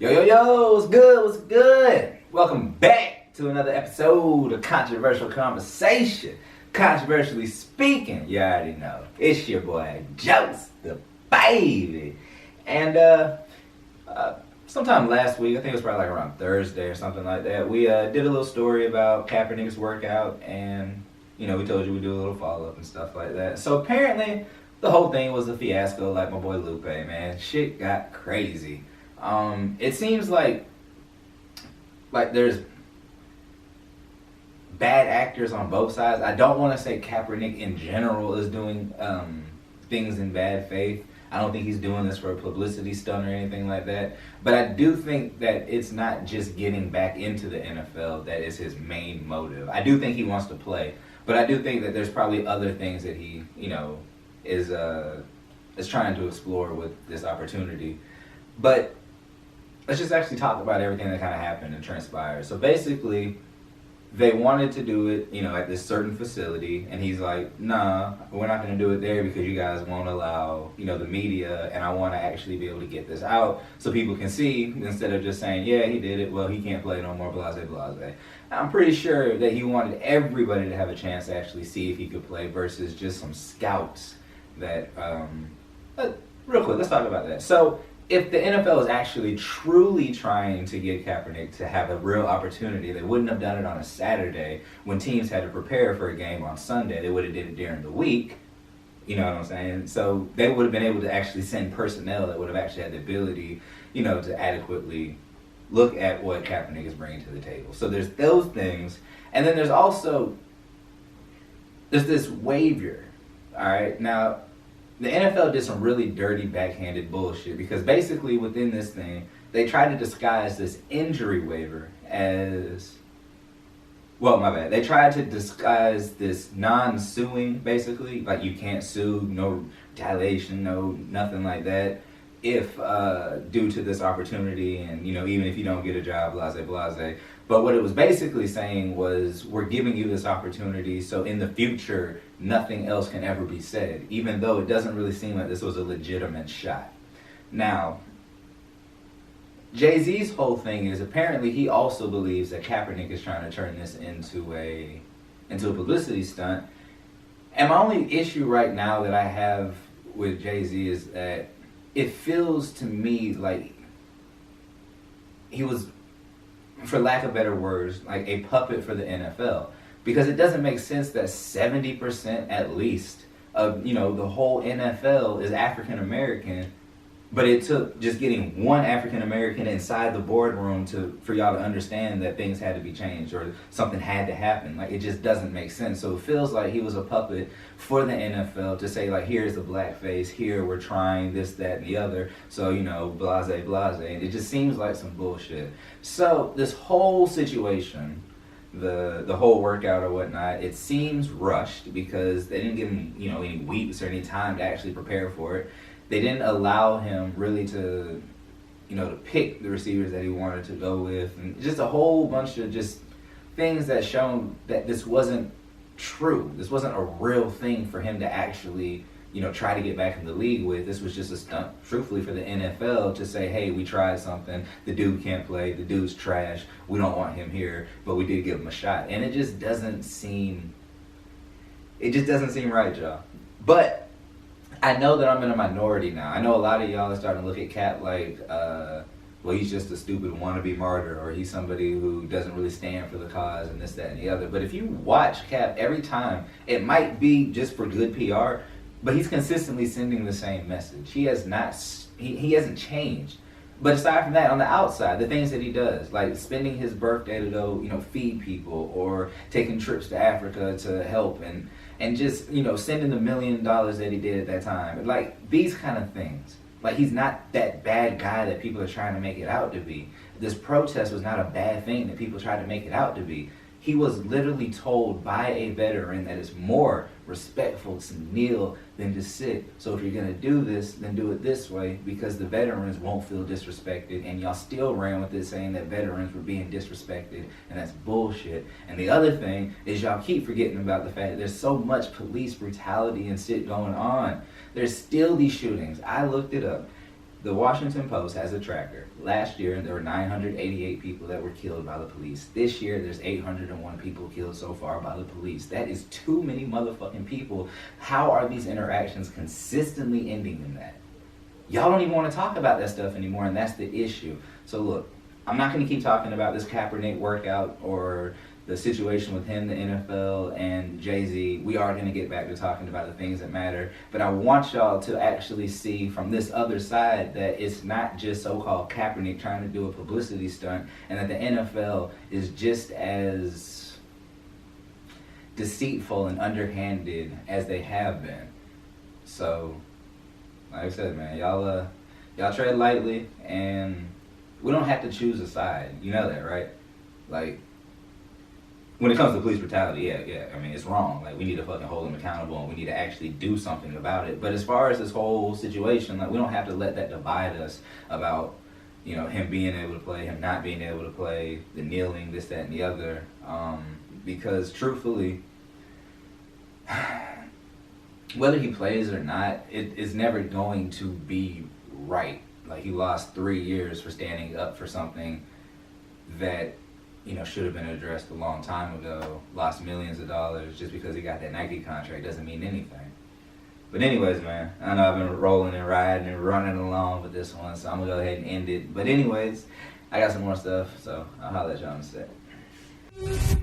Yo, what's good? What's good? Welcome back to another episode of Controversial Conversation. Controversially speaking, you already know, it's your boy, Jokes the Baby. And sometime last week, I think it was probably like around Thursday or something like that, we did a little story about Kaepernick's workout, and we told you we'd do a little follow-up and stuff like that. So apparently, the whole thing was a fiasco, like my boy Lupe, man. Shit got crazy. It seems like there's bad actors on both sides. I don't want to say Kaepernick in general is doing things in bad faith. I don't think he's doing this for a publicity stunt or anything like that. But I do think that it's not just getting back into the NFL that is his main motive. I do think he wants to play, but I do think that there's probably other things that he, is trying to explore with this opportunity. But let's just actually talk about everything that kind of happened and transpired. So basically, they wanted to do it, at this certain facility, and he's like, nah, we're not going to do it there because you guys won't allow, the media, and I want to actually be able to get this out so people can see, instead of just saying, yeah, he did it, well, he can't play no more, blase, blase. I'm pretty sure that he wanted everybody to have a chance to actually see if he could play versus just some scouts that, real quick, let's talk about that. So, if the NFL is actually truly trying to get Kaepernick to have a real opportunity, they wouldn't have done it on a Saturday when teams had to prepare for a game on Sunday. They would have did it during the week. You know what I'm saying? So they would have been able to actually send personnel that would have actually had the ability, to adequately look at what Kaepernick is bringing to the table. So there's those things. And then there's this waiver. All right? Now, the NFL did some really dirty backhanded bullshit because basically within this thing, they tried to disguise this injury waiver as, they tried to disguise this non-suing, basically, like you can't sue, no retaliation, no nothing like that, if due to this opportunity and, even if you don't get a job, blase, blase. But what it was basically saying was, we're giving you this opportunity so in the future, nothing else can ever be said, even though it doesn't really seem like this was a legitimate shot. Now, Jay-Z's whole thing is apparently he also believes that Kaepernick is trying to turn this into a publicity stunt. And my only issue right now that I have with Jay-Z is that it feels to me like he was, for lack of better words, like a puppet for the NFL. Because it doesn't make sense that 70% at least of, the whole NFL is African American, but it took just getting one African American inside the boardroom for y'all to understand that things had to be changed or something had to happen. Like, it just doesn't make sense. So it feels like he was a puppet for the NFL to say, like, here's the blackface, here we're trying this, that, and the other. So, blase, blase. And it just seems like some bullshit. So this whole situation, the whole workout or whatnot, it seems rushed because they didn't give him, any weeks or any time to actually prepare for it. They didn't allow him really to, to pick the receivers that he wanted to go with, and just a whole bunch of just things that shown that this wasn't true. This wasn't a real thing for him to actually, try to get back in the league with. This was just a stunt, truthfully, for the NFL to say, hey, we tried something, the dude can't play, the dude's trash, we don't want him here, but we did give him a shot. And it just doesn't seem right, y'all. But I know that I'm in a minority now. I know a lot of y'all are starting to look at Cap like, he's just a stupid wannabe martyr, or he's somebody who doesn't really stand for the cause and this, that, and the other. But if you watch Cap every time, it might be just for good PR, but he's consistently sending the same message. He hasn't changed. But aside from that, on the outside, the things that he does, like spending his birthday to go, feed people, or taking trips to Africa to help, and just, sending the $1 million that he did at that time. Like, these kind of things. Like, he's not that bad guy that people are trying to make it out to be. This protest was not a bad thing that people tried to make it out to be. He was literally told by a veteran that it's more respectful to kneel than to sit. So if you're going to do this, then do it this way, because the veterans won't feel disrespected. And y'all still ran with it saying that veterans were being disrespected, and that's bullshit. And the other thing is y'all keep forgetting about the fact that there's so much police brutality and shit going on. There's still these shootings. I looked it up. The Washington Post has a tracker. Last year, there were 988 people that were killed by the police. This year, there's 801 people killed so far by the police. That is too many motherfucking people. How are these interactions consistently ending in that? Y'all don't even want to talk about that stuff anymore, and that's the issue. So look, I'm not going to keep talking about this Kapernick workout or the situation with him, the NFL, and Jay-Z. We are going to get back to talking about the things that matter. But I want y'all to actually see from this other side that it's not just so-called Kaepernick trying to do a publicity stunt, and that the NFL is just as deceitful and underhanded as they have been. So, like I said, man, y'all tread lightly, and we don't have to choose a side. You know that, right? Like, when it comes to police brutality, yeah, I mean, it's wrong. Like, we need to fucking hold them accountable, and we need to actually do something about it. But as far as this whole situation, like, we don't have to let that divide us about, you know, him being able to play, him not being able to play, the kneeling, this, that, and the other. Because truthfully, whether he plays or not, it is never going to be right. Like, he lost 3 years for standing up for something that, you know, should have been addressed a long time ago. Lost millions of dollars just because he got that Nike contract doesn't mean anything. But anyways, man, I know I've been rolling and riding and running along with this one, so I'm gonna go ahead and end it. But anyways, I got some more stuff, so I'll holler at y'all in a sec.